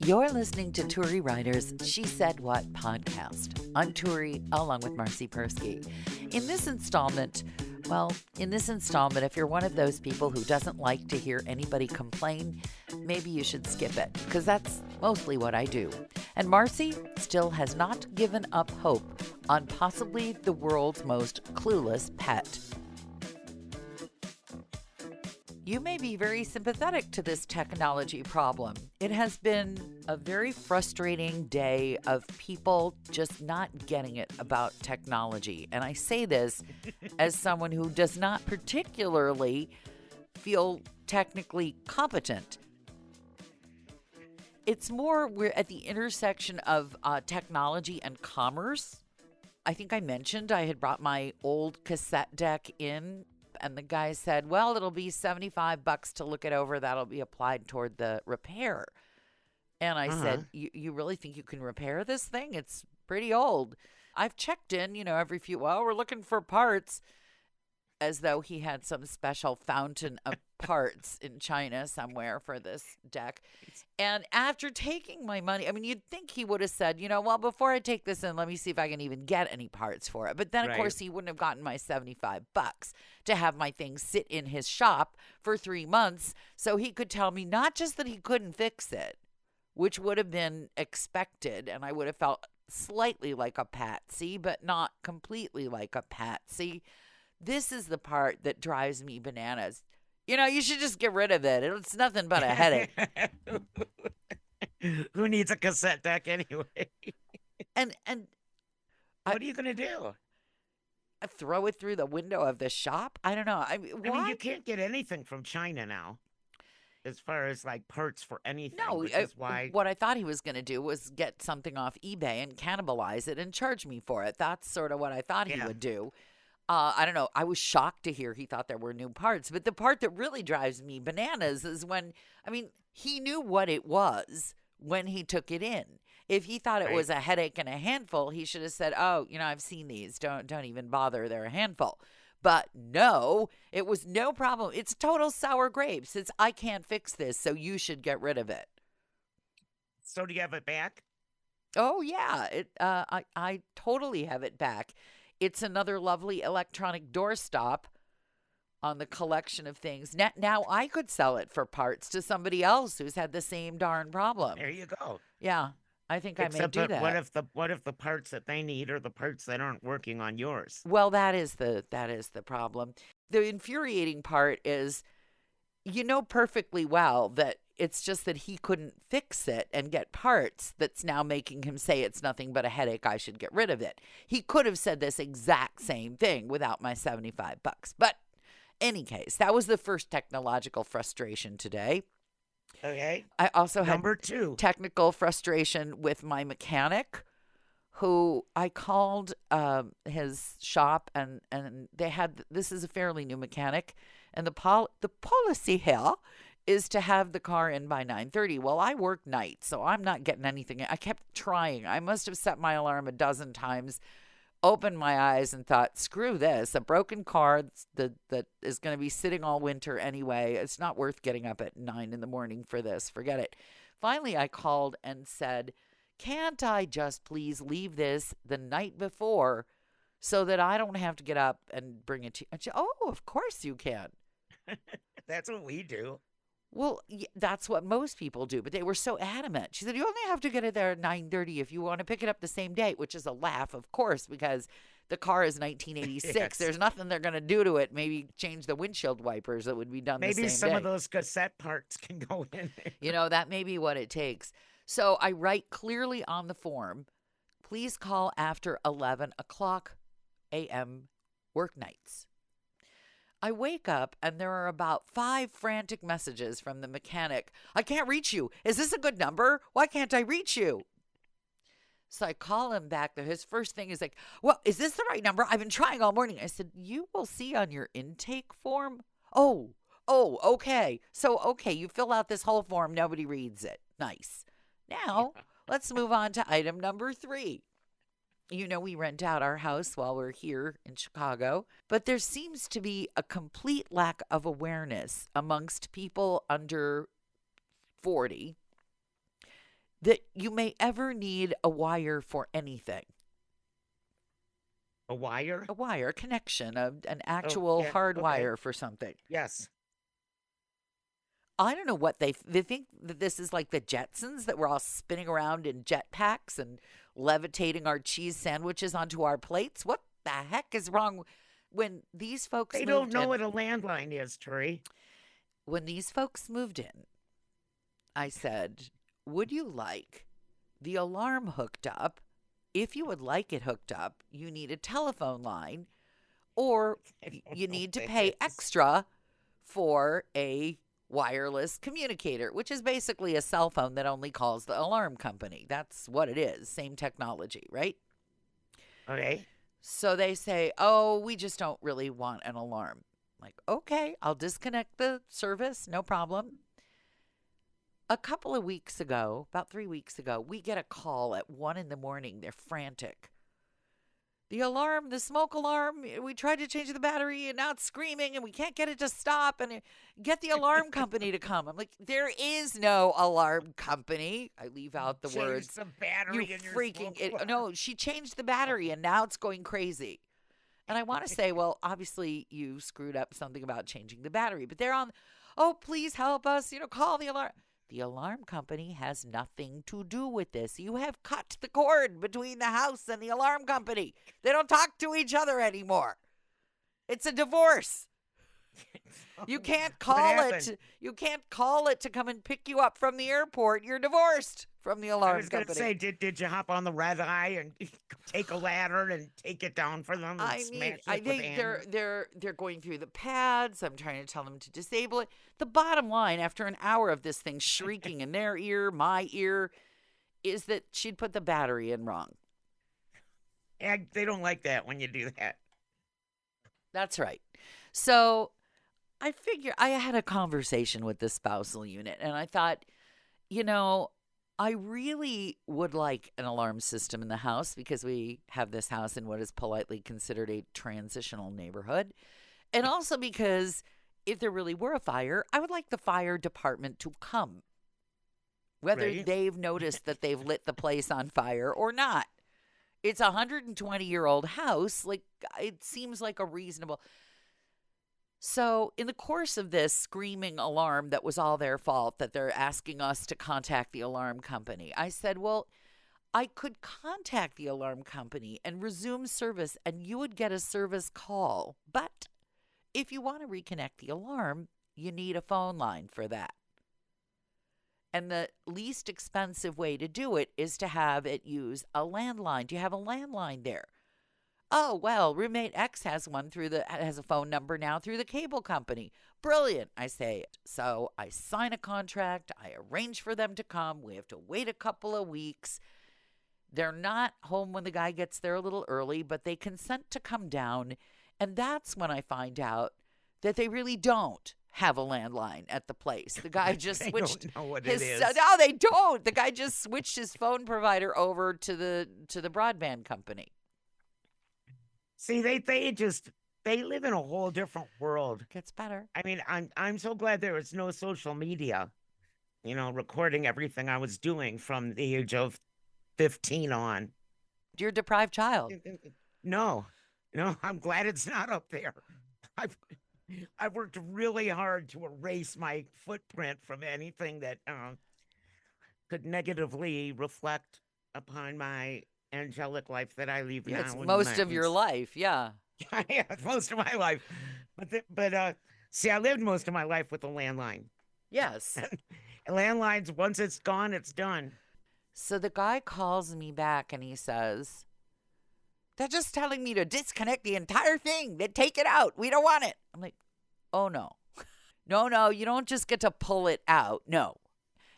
You're listening to Turi Ryder's She Said What podcast. I'm Turi, along with Marci Persky. In this installment, if you're one of those people who doesn't like to hear anybody complain, maybe you should skip it, because that's mostly what I do. And Marci still has not given up hope on possibly the world's most clueless pet. You may be very sympathetic to this technology problem. It has been a very frustrating day of people just not getting it about technology. And I say this as someone who does not particularly feel technically competent. It's more we're at the intersection of technology and commerce. I think I mentioned I had brought my old cassette deck in, and the guy said, well, it'll be $75 to look it over. That'll be applied toward the repair. And I said, you really think you can repair this thing? It's pretty old. I've checked in, every few, we're looking for parts, as though he had some special fountain of parts in China somewhere for this deck. And after taking my money, you'd think he would have said, before I take this in, let me see if I can even get any parts for it. But then, of course, he wouldn't have gotten my $75 to have my thing sit in his shop for 3 months so he could tell me not just that he couldn't fix it, which would have been expected, and I would have felt slightly like a patsy, but not completely like a patsy. This is the part that drives me bananas. You should just get rid of it. It's nothing but a headache. Who needs a cassette deck anyway? And what are you going to do? Throw it through the window of the shop? I don't know. You can't get anything from China now, as far as like parts for anything. No, which is why what I thought he was going to do was get something off eBay and cannibalize it and charge me for it. That's sort of what I thought he would do. I don't know. I was shocked to hear he thought there were new parts. But the part that really drives me bananas is when, he knew what it was when he took it in. If he thought it was a headache and a handful, he should have said, I've seen these. Don't even bother. They're a handful. But no, it was no problem. It's total sour grapes. I can't fix this, so you should get rid of it. So do you have it back? Oh, yeah. I totally have it back. It's another lovely electronic doorstop on the collection of things. Now I could sell it for parts to somebody else who's had the same darn problem. There you go. Yeah, I think I may do that. What if the parts that they need are the parts that aren't working on yours? Well, that is the problem. The infuriating part is, perfectly well that it's just that he couldn't fix it and get parts that's now making him say it's nothing but a headache. I should get rid of it. He could have said this exact same thing without my $75. But any case, that was the first technological frustration today. Okay. I also had number 2 technical frustration with my mechanic, who I called his shop, and they had, this is a fairly new mechanic, and the policy here is to have the car in by 9:30. Well, I work nights, so I'm not getting anything. I kept trying. I must have set my alarm a dozen times, opened my eyes and thought, screw this. A broken car that is going to be sitting all winter anyway. It's not worth getting up at 9 in the morning for this. Forget it. Finally, I called and said, can't I just please leave this the night before so that I don't have to get up and bring it to you? And she, of course you can. That's what we do. Well, that's what most people do, but they were so adamant. She said, you only have to get it there at 9:30 if you want to pick it up the same day, which is a laugh, of course, because the car is 1986. Yes. There's nothing they're going to do to it. Maybe change the windshield wipers. It would be done the same day. Maybe some of those cassette parts can go in there. That may be what it takes. So I write clearly on the form, please call after 11 o'clock a.m. work nights. I wake up and there are about 5 frantic messages from the mechanic. I can't reach you. Is this a good number? Why can't I reach you? So I call him back. His first thing is like, well, is this the right number? I've been trying all morning. I said, you will see on your intake form. Oh, okay. So, you fill out this whole form. Nobody reads it. Nice. Now, let's move on to item number 3. We rent out our house while we're here in Chicago, but there seems to be a complete lack of awareness amongst people under 40 that you may ever need a wire for anything. A wire? A wire connection, an Oh, actual yeah. hard Okay. wire for something. Yes. I don't know what they think that this is like the Jetsons, that we're all spinning around in jetpacks and levitating our cheese sandwiches onto our plates. What the heck is wrong when these folks They moved don't know in? what a landline is, Turi. When these folks moved in, I said, "Would you like the alarm hooked up? If you would like it hooked up, you need a telephone line, or I don't you know need to what pay that is. extra for a wireless communicator," which is basically a cell phone that only calls the alarm company. That's what it is. Same technology, right? Okay. So they say, "Oh, we just don't really want an alarm." I'm like, "Okay, I'll disconnect the service. No problem." A couple of weeks ago, about 3 weeks ago, we get a call at 1 in the morning. They're frantic. The alarm, the smoke alarm, we tried to change the battery and now it's screaming and we can't get it to stop, and get the alarm company to come. I'm like, there is no alarm company. I leave out the Change words. the battery You in your freaking smoke it. alarm. No, she changed the battery and now it's going crazy. And I want to say, well, obviously you screwed up something about changing the battery, but they're on, "Oh, please help us, call the alarm." The alarm company has nothing to do with this. You have cut the cord between the house and the alarm company. They don't talk to each other anymore. It's a divorce. You can't What call happened? it. You can't call it to come and pick you up from the airport. You're divorced from the I alarm was going to company. say, did you hop on the red eye and take a ladder and take it down for them and I mean, smash it with hammers? they're going through the pads. I'm trying to tell them to disable it. The bottom line, after an hour of this thing shrieking in their ear, my ear, is that she'd put the battery in wrong. And they don't like that when you do that. That's right. So I figure I had a conversation with the spousal unit, and I thought, I really would like an alarm system in the house because we have this house in what is politely considered a transitional neighborhood. And also because if there really were a fire, I would like the fire department to come, whether Right? they've noticed that they've lit the place on fire or not. It's a 120-year-old house. Like, it seems like a reasonable. So, in the course of this screaming alarm that was all their fault, that they're asking us to contact the alarm company, I said, well, I could contact the alarm company and resume service, and you would get a service call. But if you want to reconnect the alarm, you need a phone line for that. And the least expensive way to do it is to have it use a landline. Do you have a landline there? Oh, well, roommate X has has a phone number now through the cable company. Brilliant, I say. So I sign a contract. I arrange for them to come. We have to wait a couple of weeks. They're not home when the guy gets there a little early, but they consent to come down. And that's when I find out that they really don't have a landline at the place. The guy just They switched don't know what his. it is. No, they don't. The guy just switched his phone provider over to the broadband company. See, they live in a whole different world. Gets better. I mean, I'm so glad there was no social media, recording everything I was doing from the age of 15 on. You're a deprived child. No, I'm glad it's not up there. I've worked really hard to erase my footprint from anything that could negatively reflect upon my angelic life that I lead now. It's most of your life, yeah. Yeah, most of my life. But see, I lived most of my life with a landline. Yes. Landlines, once it's gone, it's done. So the guy calls me back and he says, "They're just telling me to disconnect the entire thing. They take it out. We don't want it." I'm like, oh, no. No, you don't just get to pull it out. No.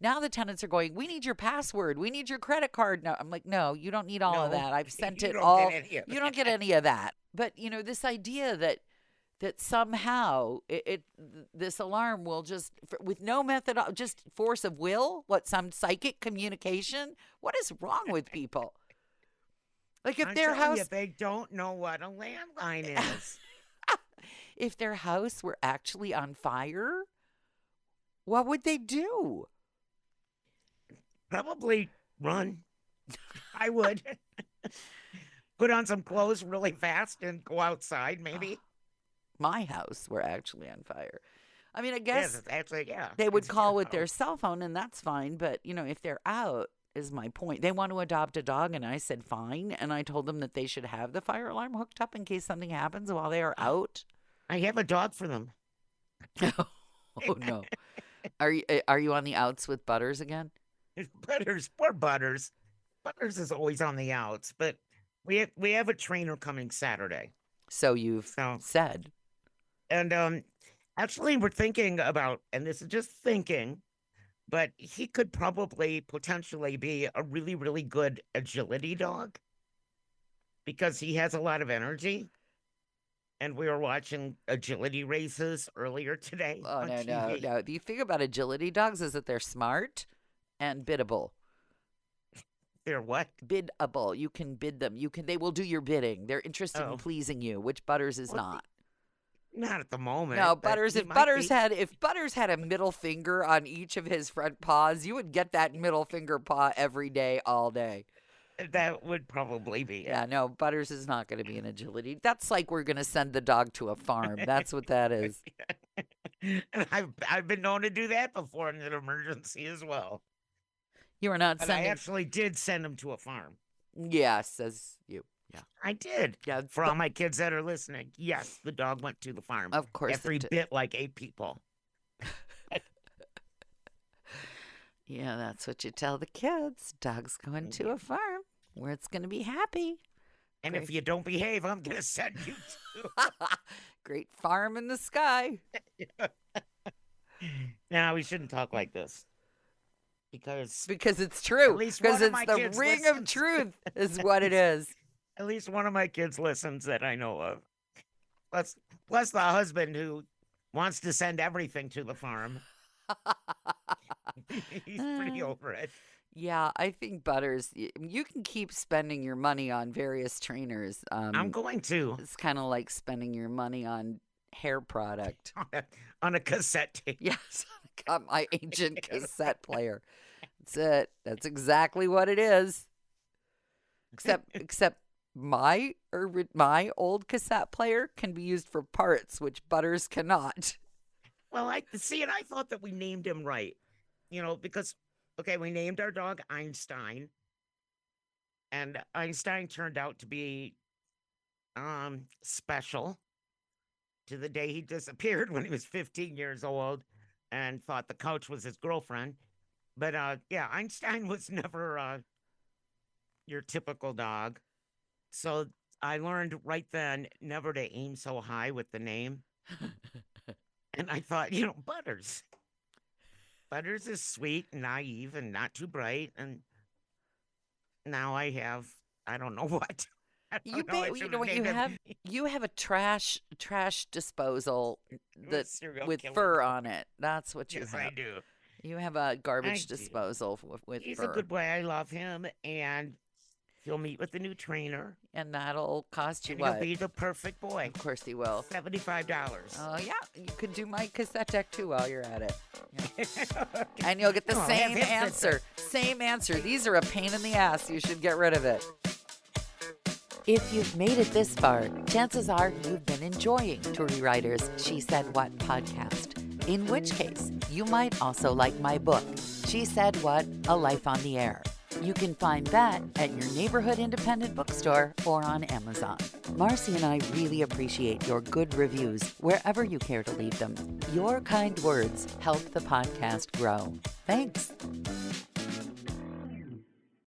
Now the tenants are going, "We need your password. We need your credit card." No, I'm like, no, you don't need all of that. I've sent it all. You don't get any of that. But, this idea that somehow this alarm will just, with no method, just force of will, some psychic communication? What is wrong with people? Like if their house, they don't know what a landline is. if their house were actually on fire, what would they do? Probably run. I would. Put on some clothes really fast and go outside, maybe. My house were actually on fire. I mean, I Yes, guess it's actually, yeah. they would It's call your with their house. cell phone, and that's fine. But, if they're out, is my point. They want to adopt a dog, and I said fine. And I told them that they should have the fire alarm hooked up in case something happens while they are out. I have a dog for them. Oh, no. Are you on the outs with Butters again? Butters, poor Butters. Butters is always on the outs, but we have a trainer coming Saturday. So you've So said. and actually we're thinking about, and this is just thinking, but he could probably potentially be a really, really good agility dog because he has a lot of energy. And we were watching agility races earlier today Oh, on no, no, TV. no. The thing about agility dogs is that they're smart and biddable. They're what? Biddable. You can bid them. They will do your bidding. They're interested in Oh, pleasing you, which Butters is well, not. not at the moment. No, But Butters, he if might Butters be. had if Butters had a middle finger on each of his front paws, you would get that middle finger paw every day, all day. That would probably be it. Yeah, no, Butters is not going to be an agility. That's like we're going to send the dog to a farm. That's what that is. And I've been known to do that before in an emergency as well. You are not But I sending. actually did send him to a farm. Yeah, says you. Yeah. I did. Yeah, For all my kids that are listening, yes, the dog went to the farm. of course. After he it did. bit like 8 people. Yeah, that's what you tell the kids. Dog's going to a farm where it's going to be happy. And Great. if you don't behave, I'm going to send you to. Great farm in the sky. Now, we shouldn't talk like this. Because Because it's true. At least Because one of it's my the kids ring of listens. truth, is what it is. at least one of my kids listens that I know of. Plus the husband who wants to send everything to the farm. He's pretty over it. Yeah, I think Butters, you can keep spending your money on various trainers. I'm going to It's kind of like spending your money on hair product. on a cassette tape. Yes, got my ancient cassette player. That's it. That's exactly what it is. Except my old cassette player can be used for parts, which Butters cannot. Well, I see, and I thought that we named him right. Because we named our dog Einstein, and Einstein turned out to be special to the day he disappeared when he was 15 years old and thought the couch was his girlfriend. But Einstein was never your typical dog. So I learned right then never to aim so high with the name. And I thought, Butters. Butters is sweet and naive and not too bright. And now I don't know what. I You don't know. I you should know what you named him have? You have a trash disposal that serial with killer fur dog. on it. That's what you Yes, have. I do. You have a garbage do. disposal with He's fur, a good boy. I love him. And he'll meet with the new trainer. and that'll cost you And he'll what? be the perfect boy. Of course he will. $75. Oh yeah, you could do my cassette deck too while you're at it. Yeah. And you'll get the No, I'll same have him fix answer. Same answer. These are a pain in the ass. You should get rid of it. If you've made it this far, chances are you've been enjoying Turi Ryder's She Said What podcast. In which case, you might also like my book, She Said What? A Life on the Air. You can find that at your neighborhood independent bookstore or on Amazon. Marci and I really appreciate your good reviews wherever you care to leave them. Your kind words help the podcast grow. Thanks.